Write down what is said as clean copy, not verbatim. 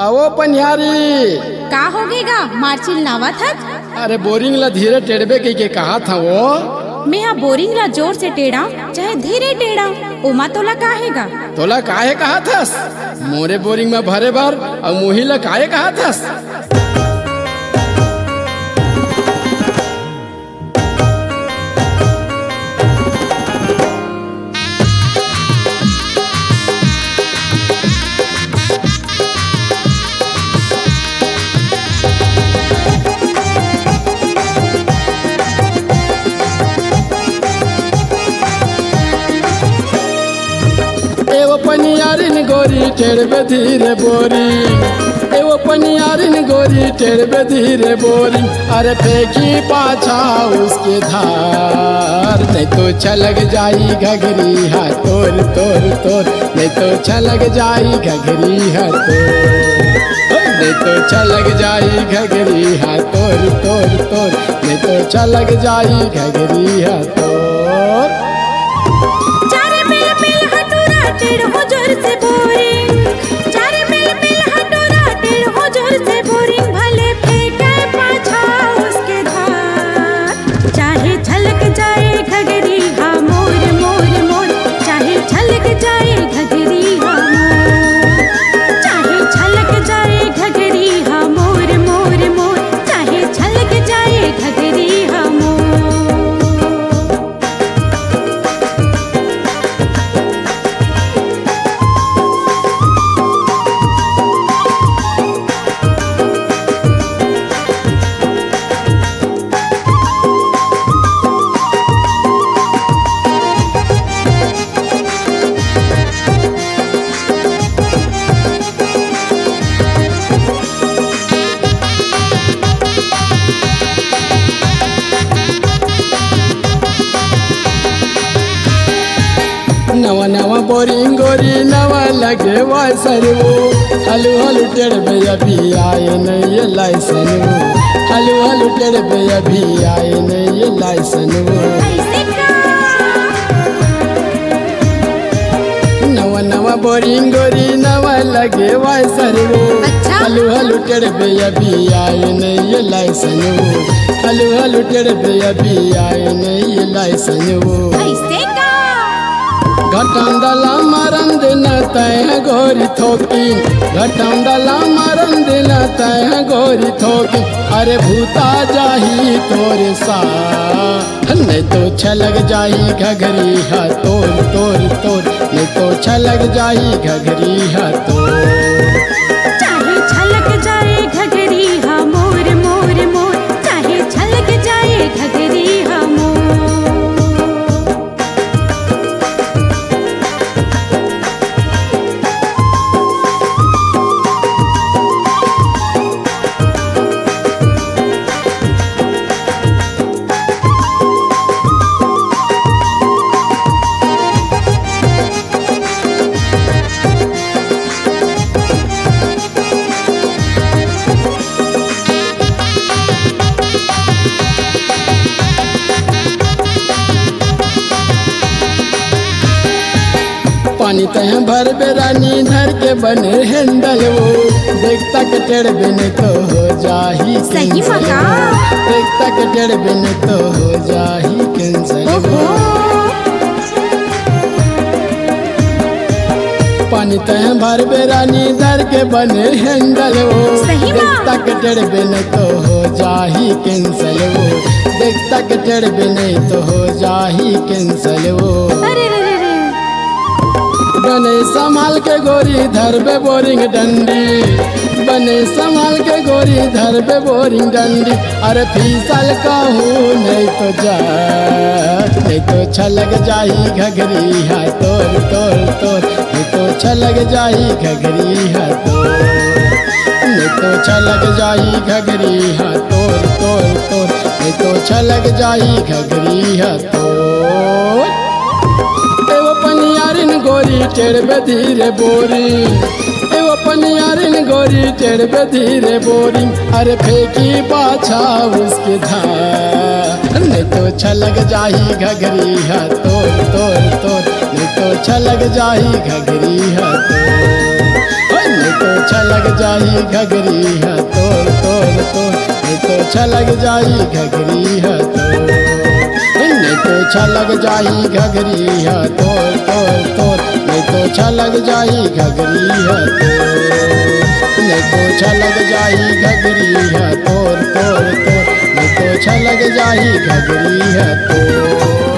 आवो पनियारी। का होगेगा मार्चिल नावा थक। अरे बोरिंग ला धीरे टेढ़बे के कहा था वो। मैं यहाँ बोरिंग ला जोर से टेढ़ा चाहे धीरे टेढ़ा उमा तोला काहेगा। तोला काहे कहा थस मोरे बोरिंग में भरे भर और मुही ला काहे कहा थस। एवो पनियारिन गोरी टेढ़बे धीरे बोरी। एवो पनियारिन गोरी टेढ़बे धीरे बोरी। अरे फेंकी पाछा उसके धार नहीं तो छलक जाई घघरी हा तोर तोर तोर। नहीं तो छलक जाई घघरी हा तोर। नहीं तो छलक जाई घघरी हा तोर तोर तोर। नहीं तो छलक जाई घघरी हा तोर। टेढ़ो जोर से बोरिंग चारे मिल मिल हटोरा टेढ़ो जोर से बोरिंग भले फेंके पाछा उसके धार। चाहे छलक जाए घघरी हा मोर मोर मोर। चाहे छलक जाए घघरी हा मोर। चाहे छलक जाए घघरी हा मोर मोर मोर। चाहे छलक जाए घघरी हा मोर। नवा नवा बोरिंग गोरी नवा लगे वासरवो। हलू हलू टेढ़बे अभी आए नहीं ये लाइसन वो। हलू हलू टेढ़बे अभी आए नहीं ये लाइसन वो। नवा नवा बोरिंग गोरी नवा लगे वासरवो। अच्छा? हलू हलू टेढ़बे अभी आए नहीं ये लाइसन वो। हलू हलू टेढ़बे अभी आए नहीं ये लाइसन वो। घटंदला मरन दिन तय गोरी थोकी। घटंदला मरन दिन तय गोरी थोकी। अरे भूता जाही तोरे सा नहीं तो छलक जाही घघरी हा तोर तोर तोर। नहीं तो छलक जाही घघरी हा तोर। चाहे छलक जाए घघरी हा मोर मोर मोर। चाहे छलक जाए घघरी हा मोर। पानी तह भर बेरानी धर के बने हैंडल वो। देखता के टेढ़बे ने तो हो जाही सही मका। देखता के टेढ़बे ने तो हो जाही कैंसर वो। पानी तह भर बेरानी धर के बने हैंडल वो। देखता के टेढ़बे ने तो हो जाही कैंसल वो। देखता के टेढ़बे ने तो हो जाही कैंसल वो। बने संभाल के गोरी धरबे बोरिंग डंडी। बने संभाल के गोरी धरबे बोरिंग डंडी। अरे फीसल कहूँ नहीं तो जा नहीं तो छलक जाही घघरी हा तोर तोर तोर। नहीं तो छलक जाही घघरी हा तोर। नहीं तो छलक जाही घघरी हा तोर तोर तोर। नहीं तो छलक जाही घघरी हा तोर। एवो पनियारिन गोरी टेढ़बे धीरे बोरी। एवो पनियारिन गोरी टेढ़बे धीरे बोरी। अरे फेंकी पाछा उसके धार नहीं तो छलक जाही घघरी हा तोर तोर तोर। नहीं तो छलक जाही घघरी हा तोर। नहीं तो छलक जाई घगरी है तोर तोर तोर, नहीं तो छलक जाई घगरी है तोर, नहीं तो छलक जाई घगरी है तोर तोर तोर, नहीं तो छलक जाई घगरी है तोर, नहीं तो छलक जाई घगरी है तोर तोर तोर, नहीं तो छलक जाई घगरी है तोर।